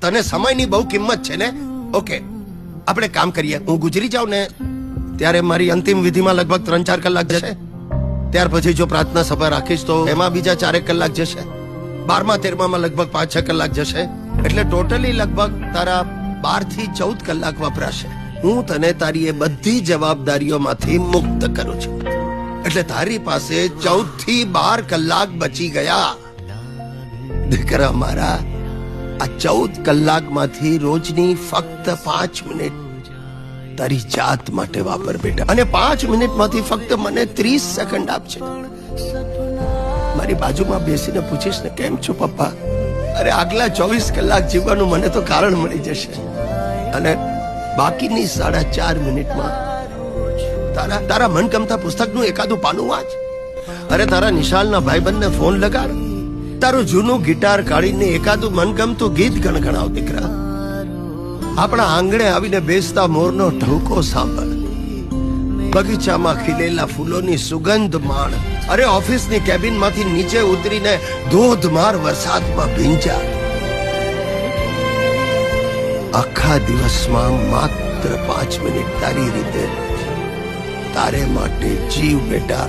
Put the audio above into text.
તને સમયની બહુ કિંમત છે ને. ઓકે, આપણે કામ કરીએ. હું ગુજરી જાઉં ને ત્યારે મારી અંતિમ વિધિમાં લગભગ 3-4 કલાક જશે. ત્યાર પછી જો પ્રાર્થના સભા રાખીશ તો એમાં બીજા 4 કલાક જશે. 12મા 13માં લગભગ 5-6 કલાક જશે. એટલે ટોટલી લગભગ તારા 12 થી 14 કલાક વપરાશે. હું તને તારી એ બધી જવાબદારીઓમાંથી મુક્ત કરું છું. એટલે તારી પાસે 14 થી 12 કલાક બચી ગયા. દીકરા મારા, આ 14 કલાકમાંથી રોજની ફક્ત 5 મિનિટ તારી જાત માટે વાપર બેટા. અને 5 મિનિટમાંથી ફક્ત મને 30 સેકન્ડ આપજે. મારી બાજુમાં બેસીને પૂછીશ ને, કેમ છો પપ્પા? અરે આગલા 24 કલાક જીવવાનું મને તો કારણ મળી જશે. અને બાકીની 4.5 મિનિટમાં તારા મનગમતા પુસ્તકનું એકાદું પાનું વાંચ. અરે તારા નિશાલના ભાઈબંધને ફોન લગાડ. તારું જૂનું ગિટાર કાઢીને એકાદું મનગમતું ગીત ગણગણાવ દીકરા. આપણા આંગણે આવીને બેસતા મોરનો ઢવકો સાંભળ. બગીચામાં ખીલેલા ફૂલોની સુગંધ માણ. અરે ઓફિસની કેબિનમાંથી નીચે ઉતરીને ધોધમાર વરસાદમાં ભીંજા. આખા દિવસમાં માત્ર 5 મિનિટ તારી રીતે તારે માટે જીવ બેટા.